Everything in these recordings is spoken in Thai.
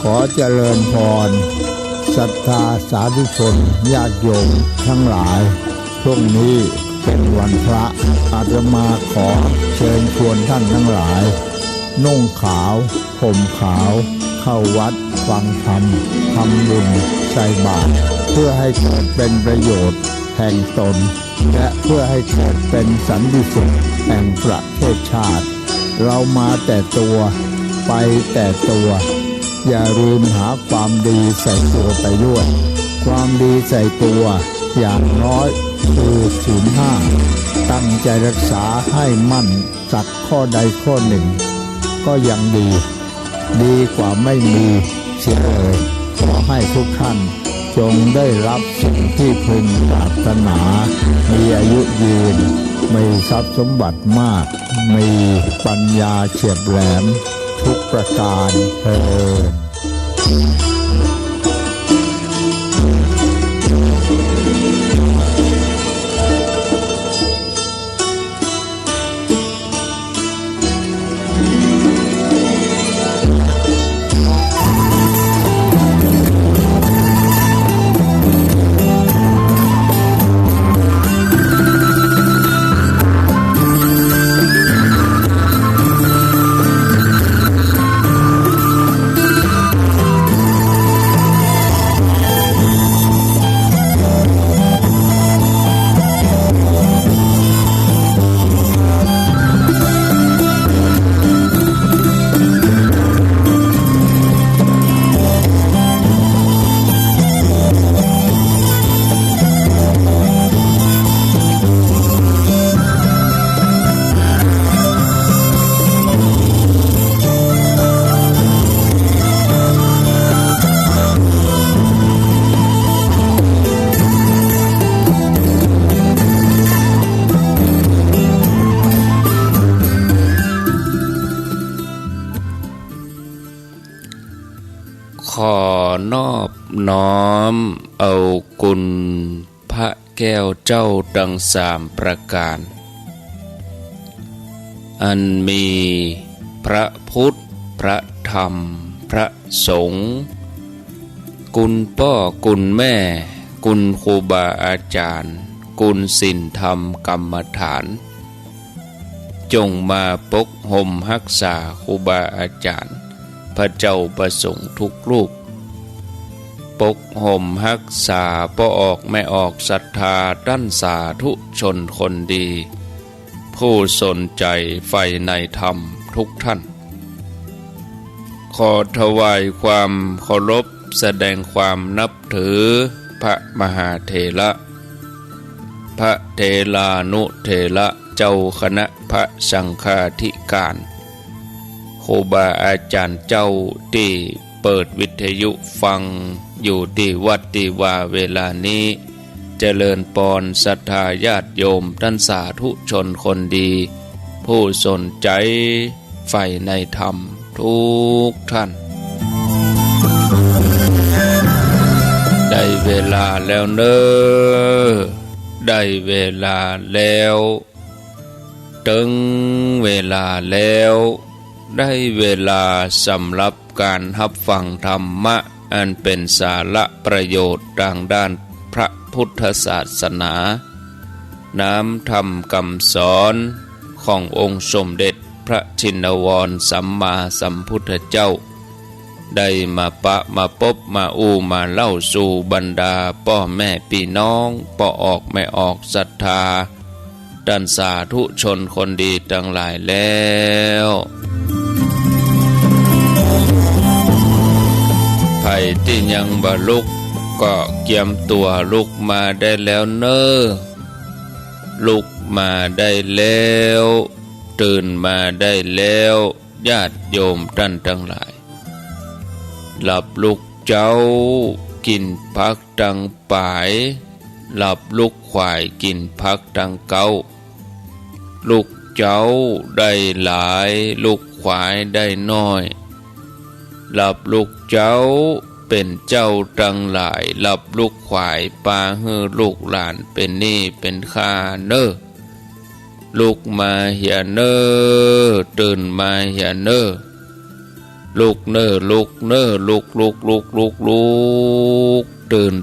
ขอเจริญพรศรัทธาสาธุชนญาติโยมทั้งหลายช่วงนี้เป็นวันพระอาตมาขอเชิญชวนท่านทั้งหลายนุ่งขาวห่มขาวเข้าวัดฟังธรรมทำบุญใส่บาตรเพื่อให้เกิดเป็นประโยชน์แห่งตนและเพื่อให้เกิดเป็นสันติสุขแห่งประเทศชาติ เรามาแต่ตัวไปแต่ตัวอย่าลืมหาความดีใส่ตัวไปด้วยความดีใส่ตัวอย่างน้อยคือศีลห้าตั้งใจรักษาให้มั่นสักข้อใดข้อหนึ่งก็ยังดีกว่าไม่มีเสียเลยขอให้ทุกท่านจงได้รับสิ่งที่พึงปรารถนามีอายุยืนมีทรัพย์สมบัติมากมีปัญญาเฉียบแหลมทุกประการเถิดขอนอบน้อมเอากุณพระแก้วเจ้าดังสามประการอันมีพระพุทธพระธรรมพระสงฆ์คุณพ่อคุณแม่คุณครูบาอาจารย์คุณศีลธรรมกรรมฐานจงมาปกห่มรักษาครูบาอาจารย์พระเจ้าประสงค์ทุกรูปปกห่มรักษาป้อออกไม่ออกศรัทธาด้านสาธุชนคนดีผู้สนใจใฝ่ในธรรมทุกท่านขอถวายความเคารพแสดงความนับถือพระมหาเถระพระเถรานุเถระเจ้าคณะพระสังฆาธิการครูบาอาจารย์เจ้าที่เปิดวิทยุฟังอยู่ที่วัดที่ว่าเวลานี้เจริญปอนศรัทธาญาติโยมท่านสาธุชนคนดีผู้สนใจใฝ่ในธรรมทุกท่านได้เวลาแล้วเนอได้เวลาแล้วถึงเวลาแล้วได้เวลาสำหรับการรับฟังธรรมะอันเป็นสาระประโยชน์ทางด้านพระพุทธศาสนาน้ำธรรมคำสอนขององค์สมเด็จพระชินวรสัมมาสัมพุทธเจ้าได้มามาพบมามาเล่าสู่บรรดาพ่อแม่พี่น้องพ่อออกไม่ออกศรัทธาด้านสาธุชนคนดีทั้งหลายแล้วไผที่ยังบ่ลุกก็เกียมตัวลุกมาได้แล้วเนอลุกมาได้แล้วตื่นมาได้แล้วญาติโยมท่านทั้งหลายหลับลุกเจ้ากินพักดังป่ายหลับลุกควายกินพักดังเก้าลูกเจ้าได้หลายลูกควายได้น้อยหลับลูกเจ้าเป็นเจ้าดังหลายหลับลูกควายปาฮือลูกหลานเป็นหนี้เป็นค่าเนอลูกมาเหียเนอตื่นมาเหียเนอลูกเนอลูกเนอลูกตื่น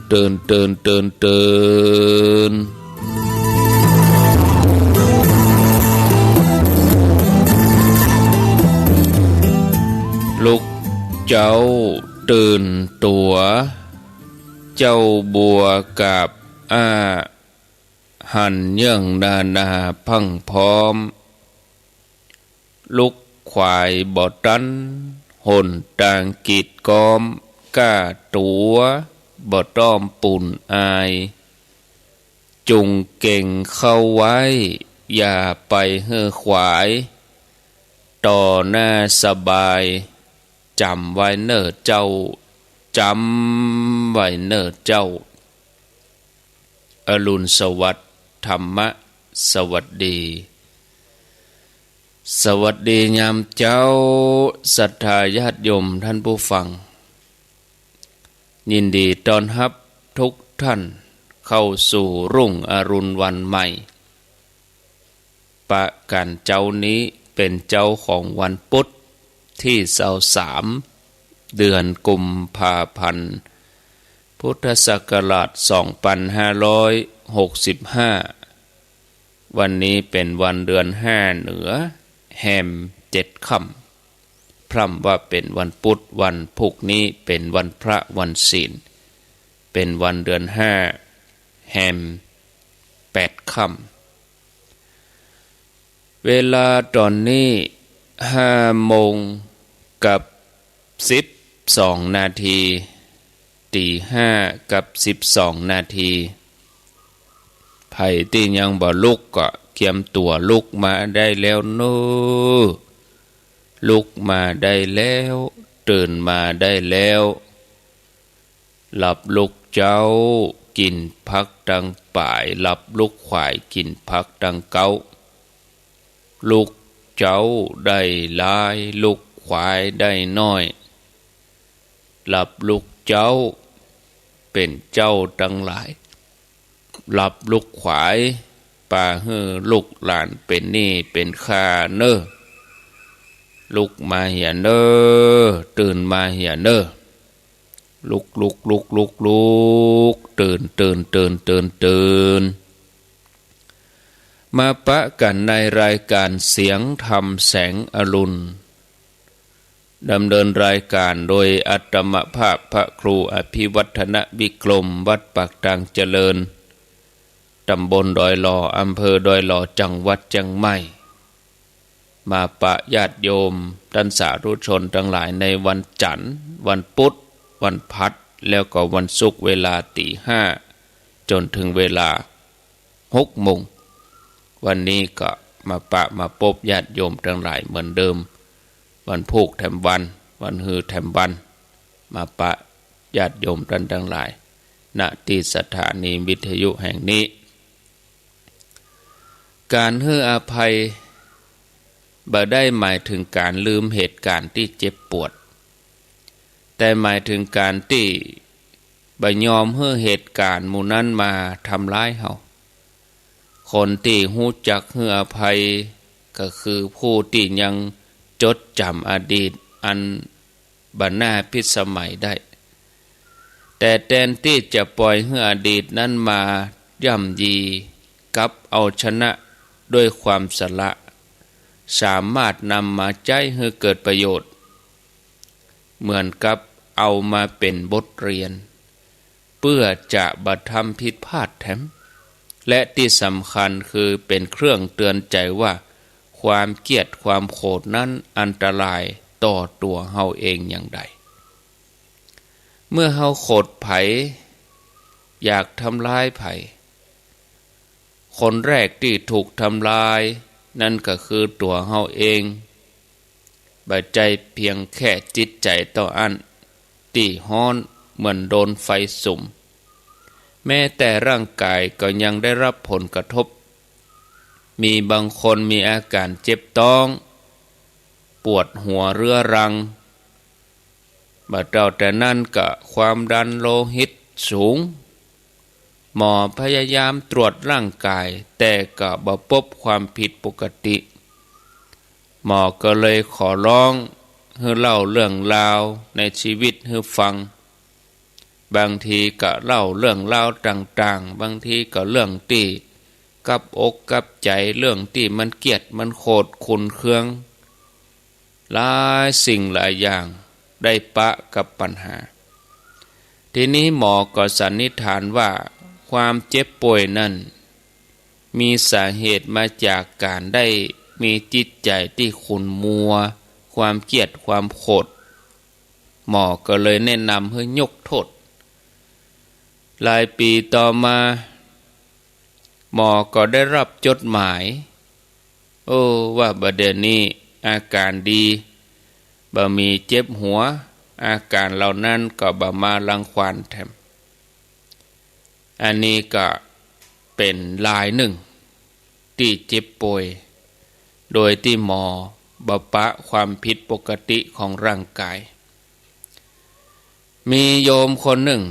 ลูกเจ้าตื่นตัวเจ้าบัวกับหันเยื่องนาพังพร้อม ลุกควายบ่ตันหนต่างกีดกอมก้าตัวบ่ต้อมปุ่นอายจุงเก่งเข้าไว้อย่าไปเฮ่อขวายต่อหน้าสบายจำไว้เน้อเจ้าจำไว้เน้อเจ้าอรุณสวัสดิ์ธรรมะสวัสดีสวัสดียามเจ้าศรัทธาญาติโยมท่านผู้ฟังยินดีต้อนรับทุกท่านเข้าสู่รุ่งอรุณวันใหม่ปะกันเจ้านี้เป็นเจ้าของวันพุธที่23เดือนกุมภาพันธ์พุทธศักราช2565วันนี้เป็นวันเดือน5เหนือแฮม7ค่ำพร่ำว่าเป็นวันพุธวันพุกนี้เป็นวันพระวันศีลเป็นวันเดือน5แฮม8ค่ำเวลาตอนนี้5โมงกับ12นาทีตี5กับ12นาทีไผที่ยังบ่ลุกก็เตรียมตัวลุกมาได้แล้วเน้อลุกมาได้แล้วตื่นมาได้แล้วหลับลุกเจ้ากินพักดังป่ายหลับลุกขวายกินพักดังเก้าลุกเจ้าได้หลายลุกขวายได้น้อยหลับลุกเจ้าเป็นเจ้าทั้งหลายหลับลุกขวายป่าเฮือลุกหลานเป็นนี่เป็นข้าเน้อลุกมาเหียเน้อตื่นมาเหียเน้อลุกตื่นมาปะกันในรายการเสียงธรรมแสงอรุณดำเนินรายการโดยอัตมภาพพระครูอภิวัฒนวิกรมวัดปากทางเจริญตำบลดอยหล่ออำเภอดอยหล่อจังหวัดเชียงใหม่มาปะญาติโยมท่านสาธุชนทั้งหลายในวันจันทร์วันพุธวันพัดแล้วก็วันศุกร์เวลาตี 5จนถึงเวลา6 โมงวันนี้ก็มาปะมาพบญาติโยมทั้งหลายเหมือนเดิมวันพุธแถมวันฮือแถมวันมาปะญาติโยมท่านทั้งหลายณที่สถานีวิทยุแห่งนี้การให้อภัยบ่ได้หมายถึงการลืมเหตุการณ์ที่เจ็บปวดแต่หมายถึงการที่บ่ยอมให้เหตุการณ์หมู่นั้นมาทำร้ายเฮาคนที่ฮู้จักให้อภัยก็คือผู้ที่ยังจดจำอดีตอันบัดหน้าพิสมัยได้แต่แทนที่จะปล่อยให้อดีตนั้นมาย่ำยีกับเอาชนะด้วยความสละสามารถนำมาใช้ให้เกิดประโยชน์เหมือนกับเอามาเป็นบทเรียนเพื่อจะบ่ทำผิดพลาดแถมและที่สำคัญคือเป็นเครื่องเตือนใจว่าความเกลียดความโกรธนั้นอันตรายต่อตัวเฮาเองอย่างใดเมื่อเฮาโกรธไผอยากทำลายไผคนแรกที่ถูกทำลายนั่นก็คือตัวเฮาเองบ่ใจเพียงแค่จิตใจต่ออันที่ฮ้อนเหมือนโดนไฟสุ่มแม้แต่ร่างกายก็ยังได้รับผลกระทบมีบางคนมีอาการเจ็บท้องปวดหัวเรื้อรังบ่เจ้าแต่นั่นก็ความดันโลหิตสูงหมอพยายามตรวจร่างกายแต่ก็บ่พบความผิดปกติหมอก็เลยขอร้องให้เล่าเรื่องราวในชีวิตให้ฟังบางทีก็เล่าเรื่องราวต่างๆบางทีก็เรื่องที่กับอกกับใจเรื่องที่มันเกลียดมันโกรธขุ่นเคืองหลายสิ่งหลายอย่างได้ปะกับปัญหาทีนี้หมอก็สันนิษฐานว่าความเจ็บป่วยนั้นมีสาเหตุมาจากการได้ มีจิตใจที่ขุ่นมัวความเกลียดความโกรธหมอก็เลยแนะนำให้ยกโทษหลายปีต่อมาหมอก็ได้รับจดหมายว่าบัดเดี๋ยวนี้อาการดีบ่มีเจ็บหัวอาการเหล่านั้นก็บ่มารังควานแถมอันนี้ก็เป็นลายหนึ่งที่เจ็บป่วยโดยที่หมอบ่ปะความผิดปกติของร่างกายมีโยมคนหนึ่ง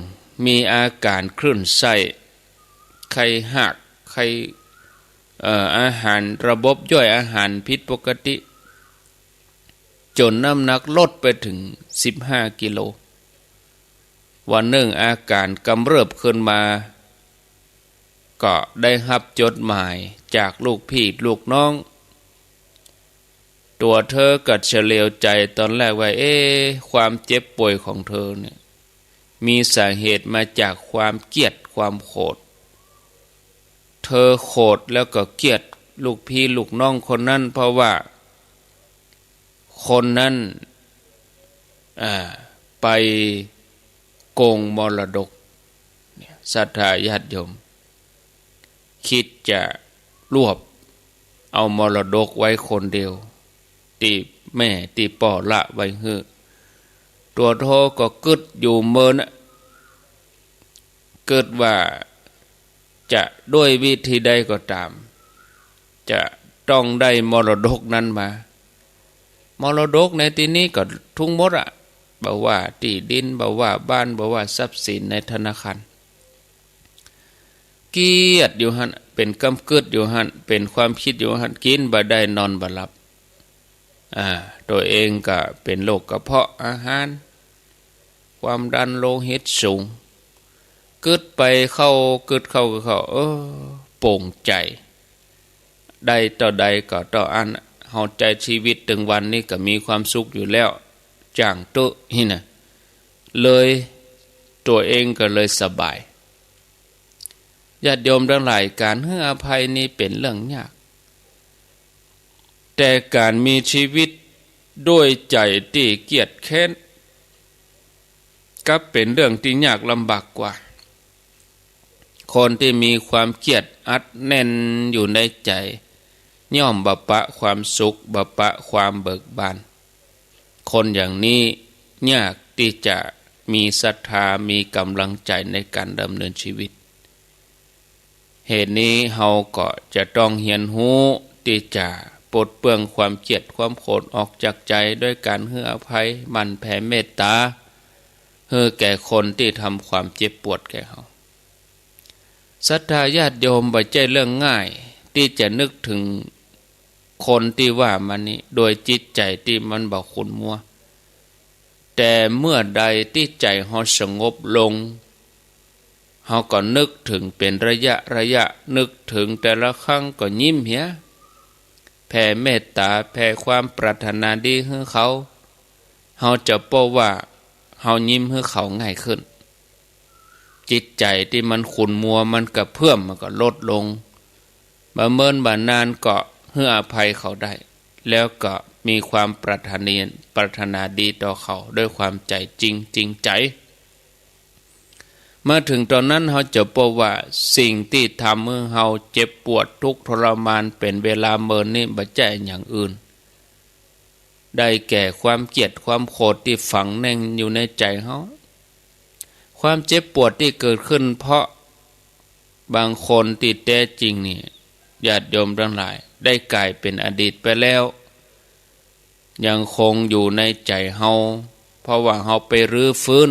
มีอาการคลื่นไส้ไข้หักไข้อาหารระบบย่อยอาหารผิดปกติจนน้ำหนักลดไปถึง15 กิโลวันหนึ่งอาการกำเริบขึ้นมาก็ได้รับจดหมายจากลูกพี่ลูกน้องตัวเธอก็เฉลียวใจตอนแรกว่าความเจ็บป่วยของเธอเนี่ยมีสาเหตุมาจากความเกลียดความโกรธเธอโกรธแล้วก็เกลียดลูกพี่ลูกน้องคนนั้นเพราะว่าคนนั้นไปโกงมรดกศรัทธาญาติโยมคิดจะรวบเอามรดกไว้คนเดียวที่แม่ที่ป่อละไว้ให้ตัวโทก็กึดอยู่เมินเกิดว่าจะด้วยวิธีใดก็ตามจะต้องได้มรดกนั้นมามรดกในที่นี้ก็ทุ่งหมดบอกว่าที่ดินบอกว่าบ้านบอกว่าทรัพย์สินในธนาคารเกียดอยู่หันเป็นกำกึดอยู่หันเป็นความคิดอยู่หันกินบ่ได้นอนบ่หลับตัวเองก็เป็นโรคกระเพาะอาหารความดันโลหิตสูงกึดไปเข้ากึดเข้าโป่งใจได้ต่อใดก็ต่ออันเฮาใจชีวิตถึงวันนี้ก็มีความสุขอยู่แล้วจ้างตุนี่นะเลยตัวเองก็เลยสบายญาติโยมทั้งหลายการให้อภัยนี่เป็นเรื่องยากแต่การมีชีวิตด้วยใจที่เกลียดแค้นก็เป็นเรื่องที่ยากลำบากกว่าคนที่มีความเกลียดอัดแน่นอยู่ในใจย่อมบปะความสุขบปะความเบิกบานคนอย่างนี้ยากที่จะมีศรัทธามีกำลังใจในการดำเนินชีวิตเหตุนี้เฮาก็จะต้องเรียนรู้ที่จะปลดเปลื้องความเกลียดความโกรธออกจากใจด้วยการให้อภัยหมั่นแผ่เมตตาให้แก่คนที่ทำความเจ็บปวดแก่เฮาศรัทธาญาติโยมบ่ใช่เรื่องง่ายที่จะนึกถึงคนที่ว่ามันนี่โดยจิตใจที่มันบ่ขุ่นมัวแต่เมื่อใดที่ใจเฮาสงบลงเฮาก็นึกถึงเป็นระยะนึกถึงแต่ละครั้งก็ยิ้มเหียแผ่เมตตาแผ่ความปรารถนาดีให้เขาเฮาจะพบว่าเฮายิ้มให้เขาง่ายขึ้นจิตใจที่มันขุ่นมัวมันกระเพื่อมมันก็ลดลงบ่เมินบ่นานก็ให้อภัยเขาได้แล้วก็มีความปรารถนาดีต่อเขาด้วยความใจจริงใจมาถึงตอนนั้นเราจะพบว่าสิ่งที่ทำให้เราเจ็บปวดทุกข์ทรมานเป็นเวลาเมินนี่บ่ใช่อย่างอื่นได้แก่ความเกลียดความโกรธที่ฝังแน่นอยู่ในใจเราความเจ็บปวดที่เกิดขึ้นเพราะบางคนที่แท้จริงนี่ญาติโยมทั้งหลายได้กลายเป็นอดีตไปแล้วยังคงอยู่ในใจเฮาเพราะว่าเฮาไปรื้อฟื้น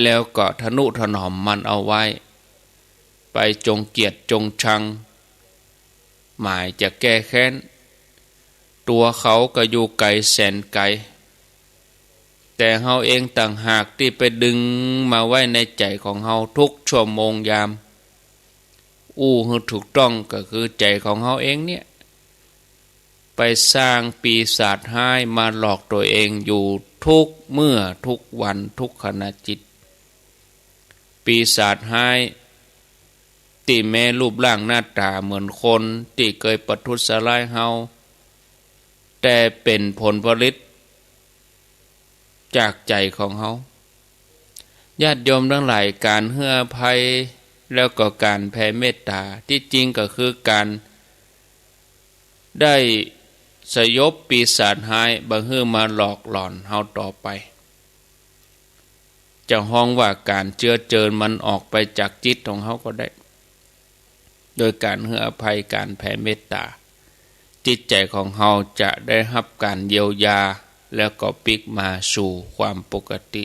แล้วก็ทนุถนอมมันเอาไว้ไปจงเกลียดจงชังหมายจะแก้แค้นตัวเขาก็อยู่ไกลแสนไกลแต่เฮาเองต่างหากที่ไปดึงมาไว้ในใจของเฮาทุกชั่วโมงยามให้ถูกต้องก็คือใจของเฮาเองเนี่ยไปสร้างปีศาจร้ายมาหลอกตัวเองอยู่ทุกเมื่อทุกวันทุกขณะจิตปีศาจร้าย ที่แม้รูปร่างหน้าตาเหมือนคนที่เคยประทุษร้ายเฮาแต่เป็นผลผลิตจากใจของเฮาญาติโยมทั้งหลายการเอื้ออภัยแล้วก็การแผ่เมตตาที่จริงก็คือการได้สยบปีศาจร้ายบ่ให้มาหลอกหลอนเฮาต่อไปจะห้องว่าการเจือเจิญมันออกไปจากจิตของเฮาก็ได้โดยการให้อภัยการแผ่เมตตาจิตใจของเฮาจะได้รับการเยียวยาแล้วก็พลิกมาสู่ความปกติ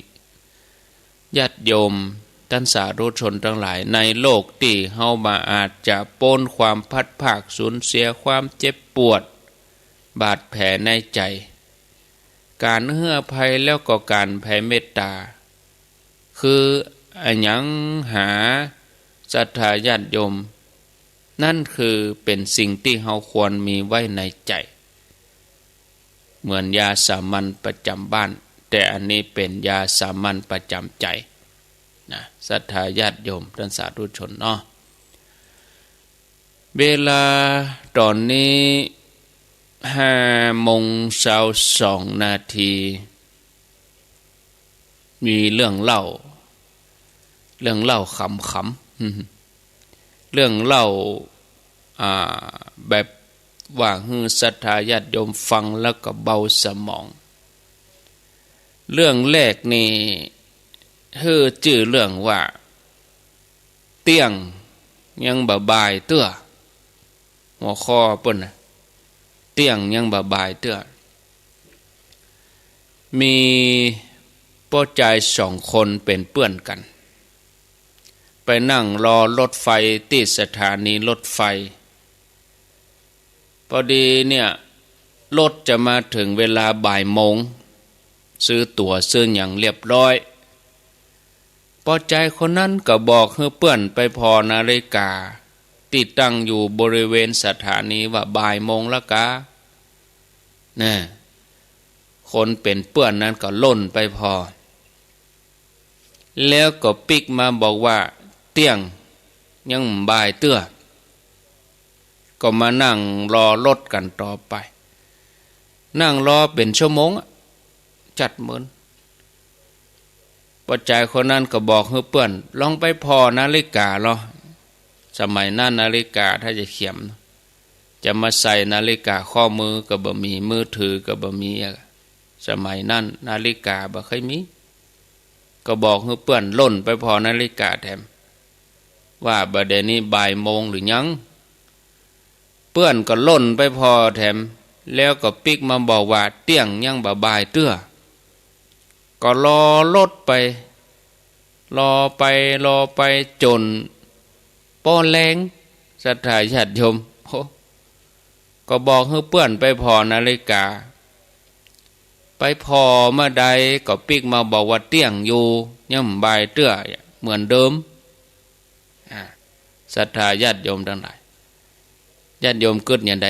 ญาติโยมท่านสาธุชนทั้งหลายในโลกที่เฮามาอาจจะปนความพัดภาคสูญเสียความเจ็บปวดบาดแผลในใจการให้อภัยแล้วก็การแผ่เมตตาคืออันยังหาศรัทธาญาติโยมนั่นคือเป็นสิ่งที่เฮาควรมีไว้ในใจเหมือนยาสามัญประจำบ้านแต่อันนี้เป็นยาสามัญประจำใจนะศรัทธาญาติโยมท่านสาธุชนเนาะเวลาตอนนี้5:22 มีเรื่องเล่าขำเรื่องเล่าแบบว่าฮือศรัทธาญาติโยมฟังแล้วก็เบาสมองเรื่องแรกนี่ชื่อเรื่องว่าเตี้ยงยังบ่บายเตื้อหัวข้อเปิ้นน่ะเตี้ยงยังบ่บายเตื้อมีพ่อใจ2 คนเป็นเพื่อนกันไปนั่งรอรถไฟที่สถานีรถไฟพอดีเนี่ยรถจะมาถึงเวลาบ่ายโมงซื้อตั๋วซื้ออย่างเรียบร้อยพอใจคนนั้นก็บอกให้เพื่อนไปพอนาฬิกาติดตั้งอยู่บริเวณสถานีว่าบ่ายโมงละกะนะคนเป็นเพื่อนนั้นก็ล่นไปพอแล้วก็ปิกมาบอกว่าเตี้ยงยังบ่ายเตื้อก็มานั่งรอรถกันต่อไปนั่งรอเป็นชั่วโมงจัดเหมือนปัจจัยคนนั้นก็บอกให้เพื่อนลองไปพอนาฬิกาเหรอสมัยนั้นนาฬิกาถ้าจะเขียมจะมาใส่นาฬิกาข้อมือก็บ่มีมือถือก็บ่มีสมัยนั้นนาฬิกาบ่เคยมีก็บอกให้เพื่อนล่นไปพอนาฬิกาแถมว่าบัดเดี๋ยวนี้บ่ายโมงหรือยังเพื่อนก็ล่นไปพอแถมแล้วก็ปิกมาบอกว่าเตี้ยงยังบ่ายเตื้อก็รอรถไปจนป้อนแรงศรัทธาญาติโยมก็บอกให้เพื่อนไปพอนาฬิกาไปพอเมื่อใดก็ปิกมาบอกว่าเตี้ยงอยู่ยังบ่ายเตื้อเหมือนเดิมศรัทธาญาติโยมทั้งหลายญาติโยมเกิดอย่างใด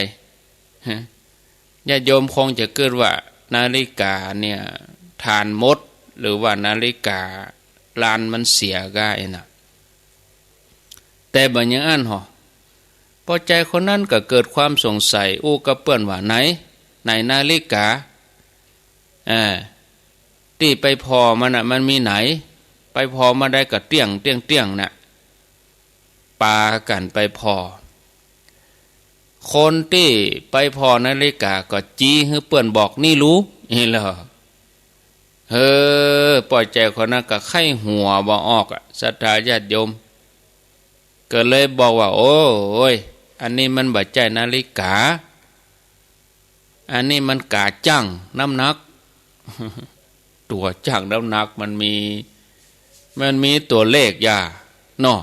ญาติโยมคงจะเกิดว่านาฬิกาเนี่ยทานมดหรือว่านาฬิกาลานมันเสียก็ไอ้น่ะแต่บัดยังอันหอพอใจคนนั้นก็เกิดความสงสัยอู้กับเปิ้นว่าไหนนาฬิกาที่ไปพอมันน่ะมันมีไหนไปพอมาได้ก็เตี้ยงน่ะปากันไปพอคนที่ไปพอนาฬิกาก็จี้ให้เปื่อนบอกนี่รู้นี่เหรอปล่อยใจคนนั้นก็ไข้หัวบ่ออกศรัทธาญาติโยมก็เลยบอกว่าโอ้ยอันนี้มันบ่ใจนาฬิกาอันนี้มันกาจั่งน้ำหนัก ตัวจั่งน้ำหนักมันมีตัวเลขอย่าเนาะ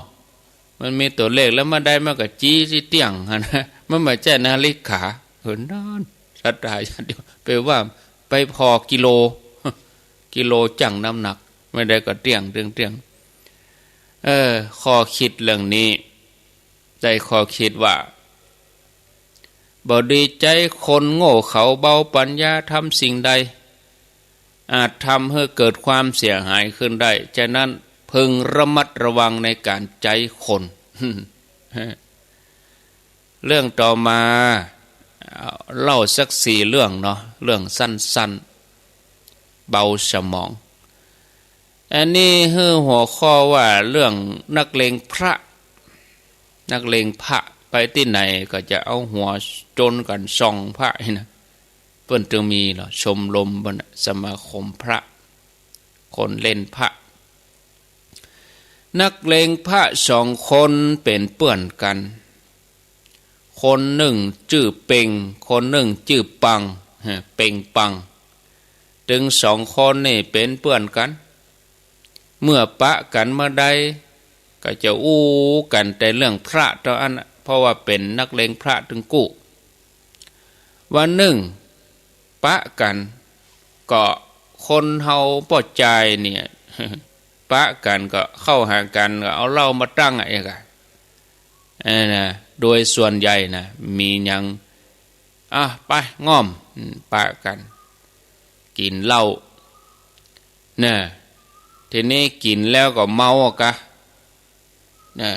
มันมีตัวเลขแล้วมาได้มันก็จี้ที่เตียงนะมันไม่ใช่นาฬิกานั่นศรัทธาญาติโยมแปลว่าไปพอกิโลจั่งน้ำหนักไม่ได้ก็เตียงข้อคิดเรื่องนี้ใจข้อคิดว่าบ่ดีใจคนโง่เขาเบาปัญญาทำสิ่งใดอาจทำให้เกิดความเสียหายขึ้นได้ฉะนั้นพึงระมัดระวังในการใจคน เรื่องต่อมาเล่าสัก4 เรื่องเนาะเรื่องสั้นๆเบาสมองอันนี้คือหัวข้อว่าเรื่องนักเลงพระไปที่ไหนก็จะเอาหัวจนกันส่องพระนะเพิ่นจึงมีเหรอชมรมบ่นะสมาคมพระคนเล่นพระนักเลงพระ2 คนเป็นเพื่อนกันคนหนึ่งชื่อเป่งคนหนึ่งชื่อปังเป่งปังถึง2 คนนี่เป็นเพื่อนกันเมื่อปะกันเมื่อใดก็จะอู้กันแต่เรื่องพระเท่านั้นเพราะว่าเป็นนักเลงพระถึงกู้วันหนึ่งปะกันก็คนเฮาพอใจเนี่ยปะกันก็เข้าหากันก็เอาเหล้ามาตั้งไอ้กันนะโดยส่วนใหญ่นะมียังไปง่อมปะกันกินเหล้านะทีนี้กินแล้วก็เมากะนะ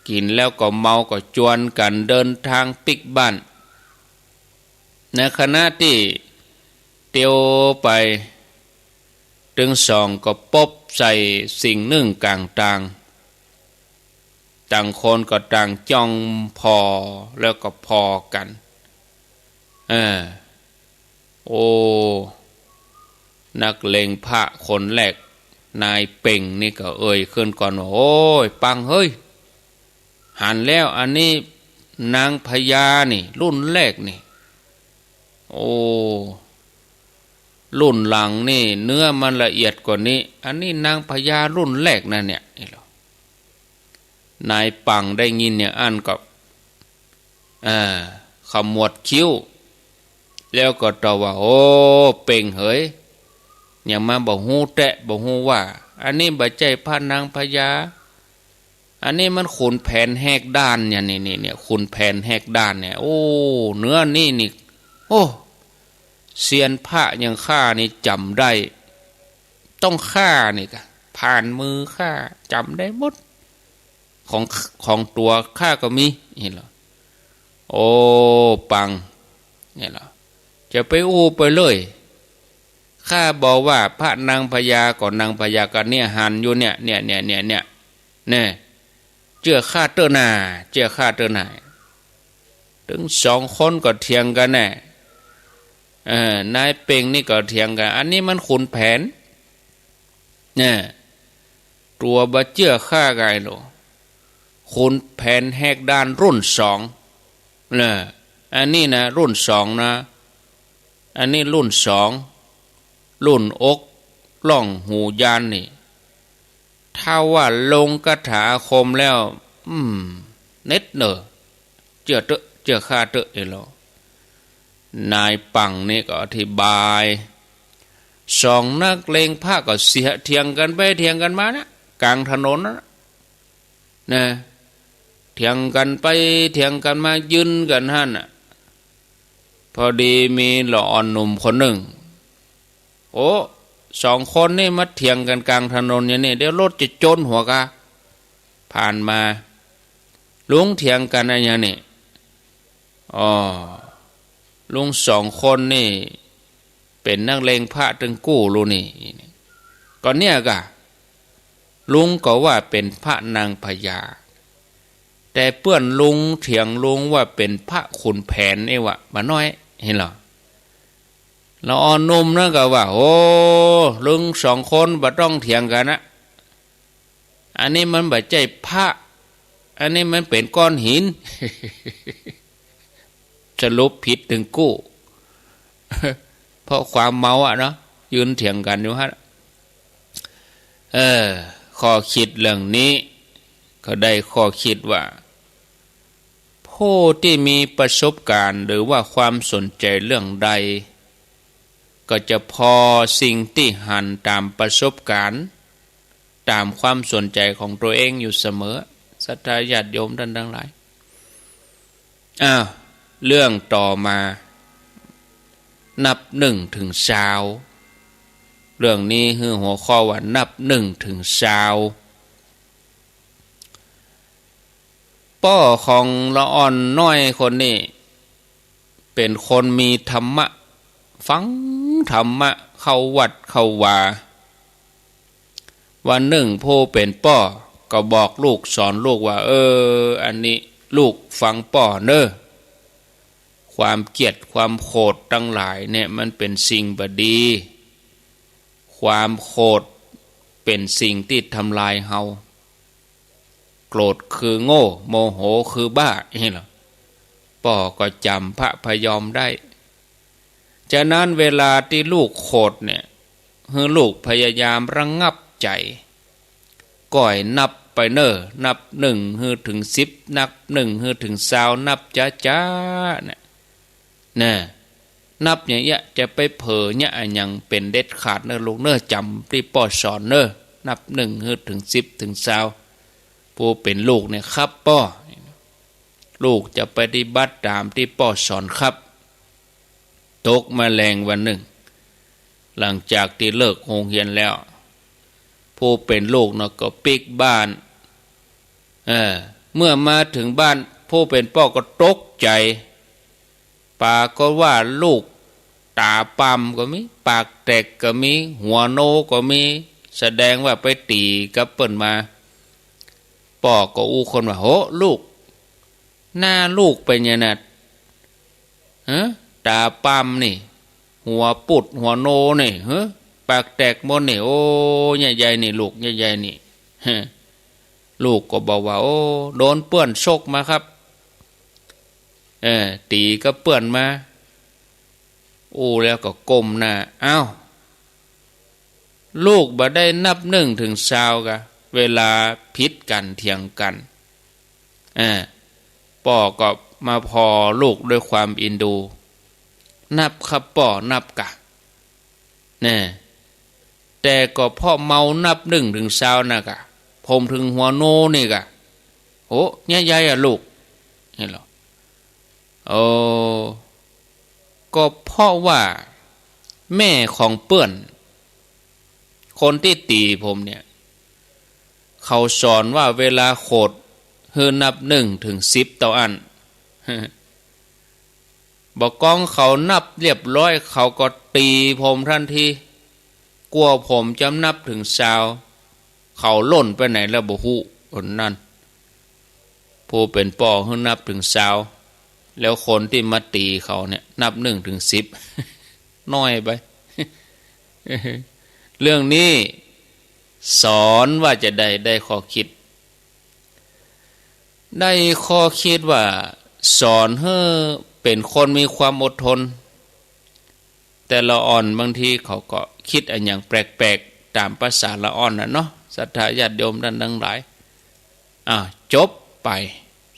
กินแล้วก็เมาก็จวนกันเดินทางปิกบ้านในขณะที่เตียวไปถึง2ก็ปบใส่สิ่งหนึ่งกลางต่างคนก็ต่างจ้องพอแล้วก็พอกันโอ้นักเลงพระคนแรกนายเป่งนี่ก็ขึ้นก่อนว่าโอ้ยปังเฮ้ยหันแล้วอันนี้นางพญานี่รุ่นแรกนี่โอ้รุ่นหลังนี่เนื้อมันละเอียดกว่านี้อันนี้นางพญารุ่นแรกนะเนี่ยนายปังได้ยินเนี่ยอันกับขมวดคิ้วแล้วก็ตอบว่าโอ้เป่งเฮ้ยอย่ามาบอกฮู้แตะบอกฮู้ว่าอันนี้บ่ใจพระนางพญาอันนี้มันขุนแผนแหกด้านเนี่ยขุนแผนแหกด้านเนี่ยโอ้เนื้อนี่โอ้เซียนพระยังฆ่านี่จำได้ต้องฆ่านี่กะผ่านมือฆ่าจำได้หมดของตัวฆ่าก็มีเห็นหรอโอ้ปังเนี่ยหรอจะไปอู้ไปเลยข้าบอกว่าพระนางพญาก่อนนางพญากันเนี่ยหันอยู่เนี่ยเจ้าข้าเตอร์นาถึง2 คนก็เถียงกันแน่นายเป่งนี่ก็เถียงกันอันนี้มันขุนแผนเนี่ยตัวบ่เจ้าข้าไงหรอขุนแผนแหกด้านรุ่น2เนี่ยอันนี้นะรุ่น2นะอันนี้รุ่น2รุ่นอกล่องหูยานนี่ถ้าว่าลงคาถาอาคมแล้วเน็ตเนอเจ้าข้าเตอะหรอนายปังนี่ก็อธิบาย2 นักเลงพระก็เสียเถียงกันไปเถียงกันมานะกลางถนนนะเถียงกันไปเถียงกันมายืนกันหั่นน่ะพอดีมีหล่อหนุ่มคนหนึ่งโอ้2 คนนี่มาเถียงกันกลางถนนอย่างนี้เดี๋ยวรถจะชนหัวกะผ่านมาลุงเถียงกันอะไรอย่างนี้ลุง2 คนนี่เป็นนักเลงพระตึงกู้ลุนี่ก็เนี่ยกะลุงก็ว่าเป็นพระนางพญาแต่เพื่อนลุงเถียงลุงว่าเป็นพระขุนแผนไอ้วะมาน้อยเห็นหรอเราอ่อนนุ่มนั่นก็ว่าโอ้ลุง2 คนบ่ต้องเถียงกันนะอันนี้มันบ่ใจพระอันนี้มันเป็นก้อนหิน สรุปผิดถึงกู้ เพราะความเมาเนาะยืนเถียงกันอยู่ฮะข้อคิดเรื่องนี้ก็ได้ข้อคิดว่าผู้ที่มีประสบการณ์หรือว่าความสนใจเรื่องใดก็จะพอสิ่งที่หันตามประสบการณ์ตามความสนใจของตัวเองอยู่เสมอศรัทธาญาติโยมท่านทั้งหลายเรื่องต่อมานับ1 ถึง 20เรื่องนี้คือหัวข้อว่านับ1 ถึง 20 ป้อของละอ่อนน้อยคนนี้เป็นคนมีธรรมะฟังธรรมะเข้าวัดเข้าวาวันหนึ่งผู้เป็นป้อก็บอกลูกสอนลูกว่าอันนี้ลูกฟังป้อเนอะความเกลียดความโกรธทั้งหลายเนี่ยมันเป็นสิ่งบดีความโกรธเป็นสิ่งที่ทำลายเฮาโกรธคือโง่โมโหคือบ้านี่เหรอป้อก็จำพระพยอมได้ฉะนั้นเวลาที่ลูกโกรธเนี่ยให้ลูกพยายามระงับใจก่อยนับไปเนอนับ1ถึง10นับ1ถึง20นับจ้าเนี่ยนะนับอย่างเงี้ยจะไปเผลอเนี่ยยังเป็นเด็ดขาดเนอลูกเนอจำที่ป้อสอนเนอนับ1ถึง10ถึง20ผู้เป็นลูกเนี่ยครับป้อลูกจะปฏิบัติตามที่ป้อสอนครับตกมาแรงวันหนึ่งหลังจากที่เลิกโรงเรียนแล้วผู้เป็นลูกเนาะก็ปิกบ้านเมื่อมาถึงบ้านผู้เป็นพ่อก็ตกใจปากก็ว่าลูกตาปั๊มก็มีปากแตกก็มีหัวโนก็มีแสดงว่าไปตีกับเปิ้นมาพ่อก็อู้คนว่าโหลูกหน้าลูกเป็นยังไงตาปั๊มนี่หัวปุดหัวโนนี่ปากแตกหมดนี่โอ้ใหญ่ๆนี่ลูกใหญ่ๆนี่ลูกก็บอกว่าโอ้โดนเปื้อนชกมาครับตีก็เปื้อนมาแล้วก็ก้มหน้าอ้าวลูกบ่ได้นับ1ถึง20กะเวลาผิดกันเถียงกันพ่อก็มาพอลูกด้วยความอินดูนับครับป่อนับกะแต่ก็พ่อเมานับ1ถึง20นะกะผมถึงหัวโนนี่กะโอ้ใหญ่ๆลูกเห็นหรอก็เพราะว่าแม่ของเปื้อนคนที่ตีผมเนี่ยเขาสอนว่าเวลาโขดให้นับ1ถึง10ต่ออันบอกกองเขานับเรียบร้อยเขาก็ตีผมทันทีกลัวผมจำนับถึง20เขาล่นไปไหนแล้วบ่ฮู้คนนั้นผู้เป็นป่อให้นับถึง20แล้วคนที่มาตีเขาเนี่ยนับ1ถึง10น้อยไป เรื่องนี้สอนว่าจะได้ข้อคิดได้ข้อคิดว่าสอนให้เป็นคนมีความอดทนแต่ละอ่อนบางทีเขาก็คิดอันอย่างแปลกๆตามภาษาละอ่อนนะเนาะศรัทธาญาติโยมท่านทั้งหลายจบไป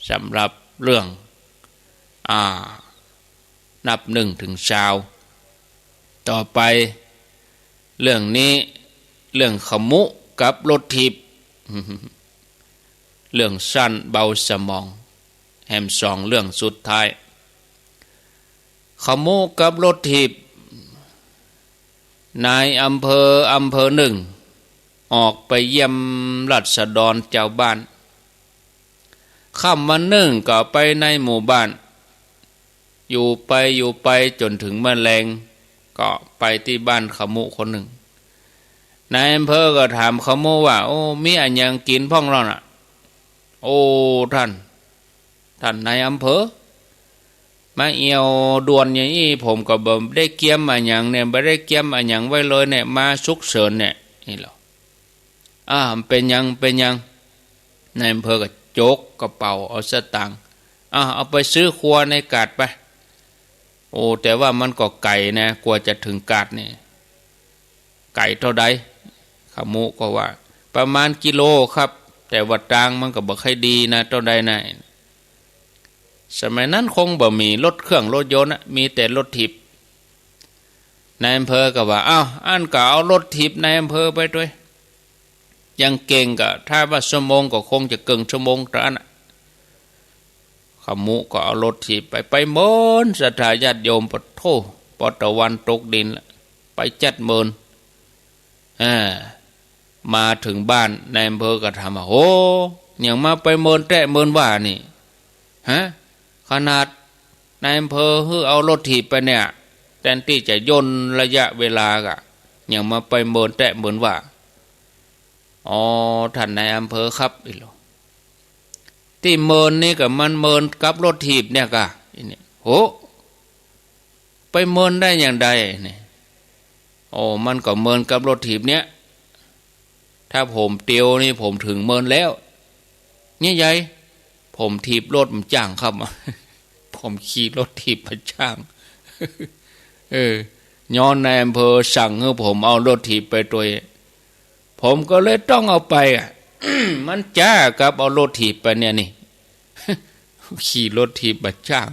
สำหรับเรื่องนับ1ถึง20ต่อไปเรื่องนี้เรื่องขมุกับรถทิพย์ เรื่องสั้นเบาสมองแฮม2เรื่องสุดท้ายขมุกับรถทิพย์นายอำเภอหนึ่งออกไปเยี่ยมราษฎรเจ้าบ้านค่ำวันหนึ่งก็ไปในหมู่บ้านอยู่ไปจนถึงแมลงก็ไปที่บ้านขมุคนหนึ่งนายอำเภอก็ถามขมุว่าโอ้มีอันยังกินพ่องเราน่ะโอ้ท่านนายอำเภอมาเอียวด่วนอย่างนี้ผมก็บ่ได้เกี่ยมอันยังเนี่ยบ่ได้เกี่ยมอันยังไว้เลยเนี่ยมาฉุกเฉินเนี่ยนี่หรอเป็นยังนายอำเภอก็โจกกระเป๋าเอาสตางค์เอาไปซื้อครัวในกาดไปโอ้แต่ว่ามันก็ไก่นะกว่าจะถึงกาดนี่ไก่เท่าใดขมุก็ว่าประมาณกิโลครับแต่ว่าตางมันก็บ่ค่อยดีนะเท่าใดนะสมัยนั้นคงบ่มีรถเครื่องรถยนต์มีแต่รถทิพย์นายอำเภอก็ว่าอันก็เอารถทิพย์นายอำเภอไปด้วยยังเก่งก็ถ้าว่าชั่วโมงก็คงจะเกินชั่วโมงตอนนั้นขมุก็เอารถถีบไปหมดศรัทธาญาติโยมปะโถปะตะวันตกดินไป7 หมื่นมาถึงบ้านนายอำเภอก็ถามว่าโอ้ยังมาไป10,000 ว่านี่ ฮะขนาดนายอำเภอเอารถถีบไปเนี่ยแทนที่จะย่นระยะเวลากะยังมาไปเมินแตะเหมือนว่าอ๋อท่านนายอำเภอครับอีหลอที่เมินนี่กับมันเมินกับรถถีบเนี่ยกะนี่โหไปเมินได้อย่างใดเนี่ยโอ้มันก็เมินกับรถถีบเนี่ยถ้าผมเตียวนี่ผมถึงเมินแล้วเนี่ยใหญ่ผมถีบรถมันจ้างครับ ผมขี่รถถีบมาจ้างย้อนนายอำเภอสั่งให้ผมเอารถถีบไปตัวผมก็เลยต้องเอาไป มันจ้ากับเอารถถีบไปเนี่ยนี่ ขี่รถถีบมาจ้าง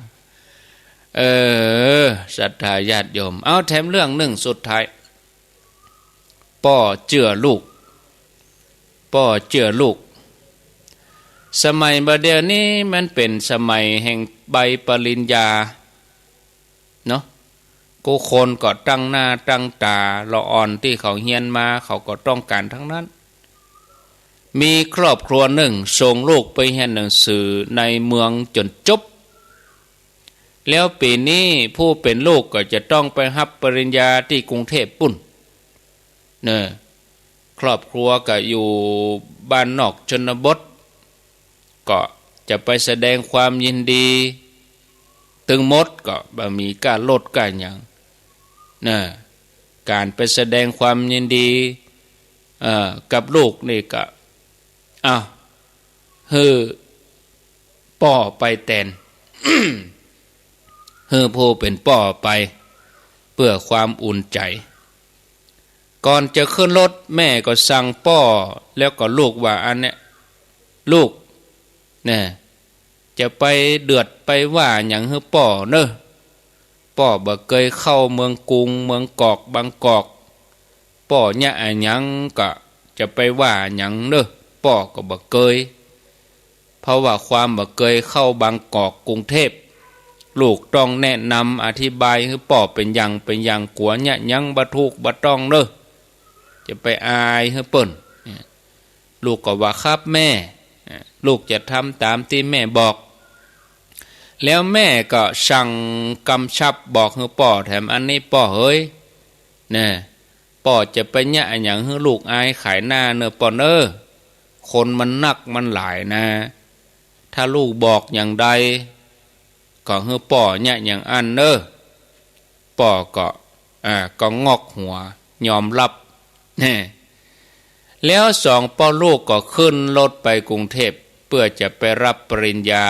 ศรัทธาญาติโยมเอาแถมเรื่องหนึ่งสุดท้ายป่อเจือลูกป่อเจือลูกสมัยบัดเดี๋ยวนี้มันเป็นสมัยแห่งใบปริญญาเนาะกูคนก็ตั้งหน้าตั้งตาละอ่อนที่เขาเฮียนมาเขาก็ต้องการทั้งนั้นมีครอบครัวหนึ่งส่งลูกไปเรียนหนังสือในเมืองจนจบแล้วปีนี้ผู้เป็นลูกก็จะต้องไปรับปริญญาที่กรุงเทพปุ่นเนี่ยครอบครัวก็อยู่บ้านนอกชนบทก็จะไปแสดงความยินดีตึงมดก็บ่มีการลดการอย่างนะการไปแสดงความยินดีกับลูกนี่ก็ป่อไปแทน ผู้เป็นป่อไปเพื่อความอุ่นใจก่อนจะขึ้นรถแม่ก็สั่งป่อแล้วก็ลูกว่าอันเนี้ยลูกเนี่ยจะไปเดือดไปว่าอย่างฮือป่อเนอะป่อบ่เคยเข้าเมืองกรุงเมืองกอกบางกอกป่อเนี่ยหยังก็จะไปว่าหยังเนอะป่อก็บ่เคยเพราะว่าความบ่เคยเข้าบางกอกกรุงเทพลูกต้องแนะนำอธิบายให้ป่อเป็นอย่างกัวเนี่ยยังบ่ถูกบ่ต้องเนอะจะไปอายให้เปิ้นลูกก็ว่าครับแม่ลูกจะทำตามที่แม่บอกแล้วแม่ก็สั่งกำชับบอกให้ป่อแถมอันนี้ป่อเฮ้ยเนี่ยป่อจะไปเนี่ยอย่างให้ลูกอายขายหน้าเนอะป่อเนอะคนมันนักมันหลายนะถ้าลูกบอกอย่างใดก็ให้ป่อเนี่ยอย่างอันเนอะป่อก็งอกหัวยอมรับเนี่ยแล้วสองป่อลูกก็ขึ้นรถไปกรุงเทพเพื่อจะไปรับปริญญา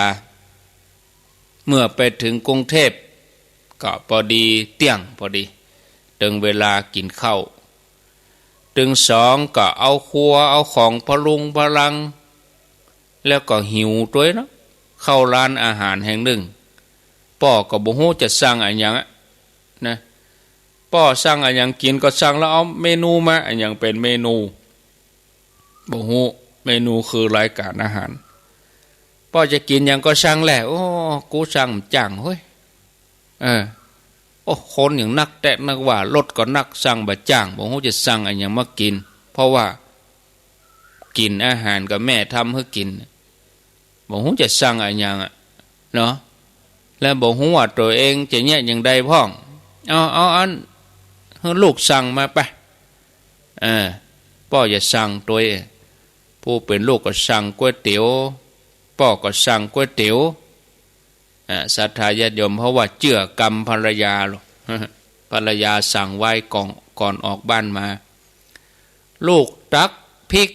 เมื่อไปถึงกรุงเทพก็พอดีเที่ยงพอดีถึงเวลากินข้าวถึงสองก็เอาครัวเอาของพลุงพลังแล้วก็หิวตัวเนาะเข้าร้านอาหารแห่งหนึ่งป่อก็บ่ฮู้จะสั่งอะไรอย่างนะป่อสั่งอะไรอย่างกินก็สั่งแล้วเอาเมนูมาอะไรอย่างเป็นเมนูบ่ฮู้เมนูคือรายการอาหารป่อจะกินอย่างก็สั่งแหละโอ้กูสั่งจังเฮ้ยโอ้คนอย่างนักแต่นักว่ารถก็นักสั่งบ่จ้างบ่ฮู้จะสั่งอะไรอย่างมากินเพราะว่ากินอาหารกับแม่ทำให้กินบ่ฮู้จะสั่งอะไรอย่างเนาะแล้วบ่ฮู้ว่าตัวเองจะแยกอย่างใดพ้องเอาอันให้ลูกสั่งมาไปป่อจะสั่งตัวเองผู้เป็นลูกก็สั่งก๋วยเตี๋ยวป่อก็สั่งก๋วยเตี๋ยวศรัทธาญาติโยมเพราะว่าเจือกรรมภรรยาหรอก ภรรยาสั่งไว้ก่อนออกบ้านมาลูกตักพริก